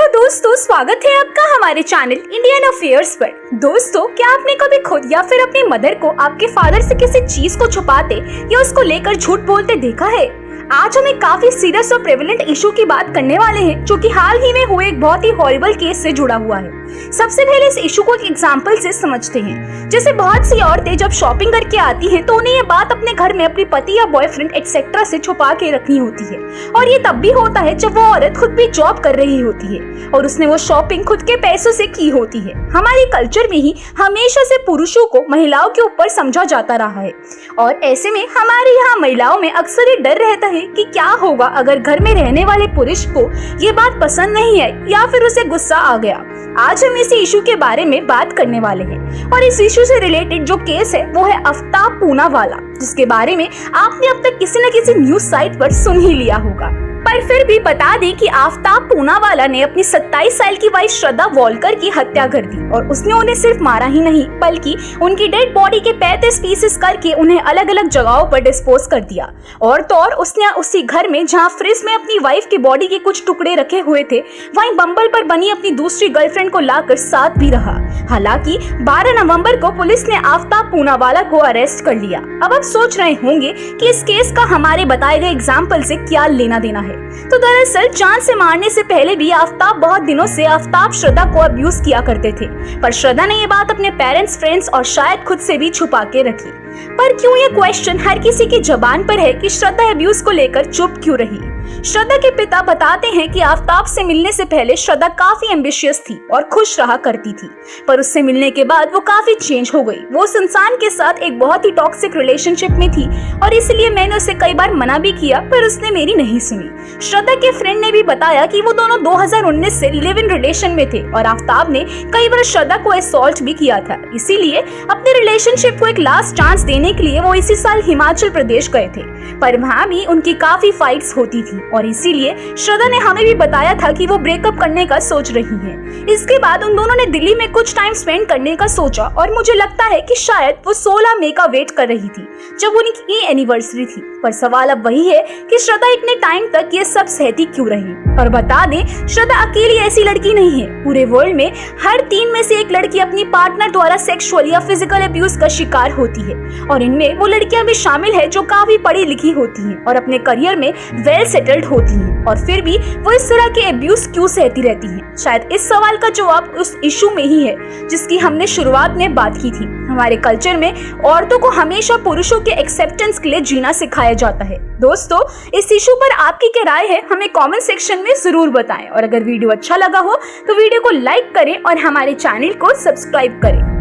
Hello दोस्तों, स्वागत है आपका हमारे चैनल इंडियन अफेयर्स पर। दोस्तों, क्या आपने कभी खुद या फिर अपनी मदर को आपके फादर से किसी चीज को छुपाते या उसको लेकर झूठ बोलते देखा है? आज हम एक काफी सीरियस और प्रेवलेंट इशू की बात करने वाले हैं, जो कि हाल ही में हुए एक बहुत ही हॉरिबल केस से जुड़ा हुआ है। सबसे पहले इस इशू को एक एग्जांपल से समझते हैं। जैसे बहुत सी औरतें जब शॉपिंग करके आती हैं तो उन्हें ये बात अपने घर में अपनी पति या बॉयफ्रेंड एक्सेट्रा से छुपा के रखनी होती है, और ये तब भी होता है जब वो औरत खुद भी जॉब कर रही होती है और उसने वो शॉपिंग खुद के पैसों से की होती है। हमारे कल्चर में ही हमेशा से पुरुषों को महिलाओं के ऊपर समझा जाता रहा है, और ऐसे में हमारे यहाँ महिलाओं में अक्सर ये डर रहता है कि क्या होगा अगर घर में रहने वाले पुरुष को ये बात पसंद नहीं है या फिर उसे गुस्सा आ गया। आज हम इसी इशू के बारे में बात करने वाले हैं, और इस इशू से रिलेटेड जो केस है वो है आफ्ताब पूनावाला, जिसके बारे में आपने अब तक किसी न किसी न्यूज साइट पर सुन ही लिया होगा। पर फिर भी बता दें कि आफ्ताब पूनावाला ने अपनी 27 साल की वाइफ श्रद्धा वॉलकर की हत्या कर दी, और उसने उन्हें सिर्फ मारा ही नहीं बल्कि उनकी डेड बॉडी के 35 पीसेस करके उन्हें अलग अलग जगहों पर डिस्पोज कर दिया। और तो और उसने उसी घर में जहां फ्रिज में अपनी वाइफ की बॉडी के कुछ टुकड़े रखे हुए थे, वहीं बम्बल पर बनी अपनी दूसरी गर्लफ्रेंड को लाकर साथ भी रहा। हालांकि 12 नवंबर को पुलिस ने आफ्ताब पूनावाला को अरेस्ट कर लिया। अब आप सोच रहे होंगे कि इस केस का हमारे बताए गए एग्जाम्पल से क्या लेना देना है। तो दरअसल जान से मारने से पहले भी आफ्ताब बहुत दिनों से आफ्ताब श्रद्धा को अब्यूज किया करते थे, पर श्रद्धा ने ये बात अपने पेरेंट्स, फ्रेंड्स और शायद खुद से भी छुपा के रखी। पर क्यों ये क्वेश्चन हर किसी की जबान पर है कि श्रद्धा अब्यूज को लेकर चुप क्यों रही? श्रद्धा के पिता बताते हैं कि आफ्ताब से मिलने से पहले श्रद्धा काफी एम्बिशियस थी और खुश रहा करती थी, पर उससे मिलने के बाद वो काफी चेंज हो गई। वो उस इंसान के साथ एक बहुत ही टॉक्सिक रिलेशनशिप में थी, और इसलिए मैंने उसे कई बार मना भी किया, पर उसने मेरी नहीं सुनी। श्रद्धा के फ्रेंड ने भी बताया कि वो दोनों 2019 से लिव इन रिलेशन में थे, और आफ्ताब ने कई बार श्रद्धा को असॉल्ट भी किया था। इसीलिए अपने रिलेशनशिप को एक लास्ट चांस देने के लिए वो इसी साल हिमाचल प्रदेश गए थे, पर वहाँ भी उनकी काफी फाइट्स होती थी, और इसीलिए श्रद्धा ने हमें भी बताया था कि वो ब्रेकअप करने का सोच रही हैं। इसके बाद उन दोनों ने दिल्ली में कुछ टाइम स्पेंड करने का सोचा, और मुझे लगता है कि शायद वो 16 मई का वेट कर रही थी जब उनकी एनिवर्सरी थी। पर सवाल अब वही है कि श्रद्धा इतने टाइम तक ये सब सहती क्यों रही? और बता दें, श्रद्धा अकेली ऐसी लड़की नहीं है। पूरे वर्ल्ड में हर 3 में से एक लड़की अपनी पार्टनर द्वारा सेक्सुअल या फिजिकल अब्यूज का शिकार होती है, और इनमें वो लड़कियां भी शामिल है जो काफी पढ़ी लिखी होती हैं और अपने करियर में वेल सेटल्ड होती हैं, और फिर भी वो इस तरह के अब्यूज क्यों सहती रहती हैं? शायद इस सवाल का जवाब उस इशू में ही है जिसकी हमने शुरुआत में बात की थी। हमारे कल्चर में औरतों को हमेशा पुरुषों के एक्सेप्टेंस के लिए जीना सिखाया जाता है। दोस्तों, इस इशू पर आपकी क्या राय है, हमें कमेंट सेक्शन में जरूर बताएं, और अगर वीडियो अच्छा लगा हो तो वीडियो को लाइक करें और हमारे चैनल को सब्सक्राइब करें।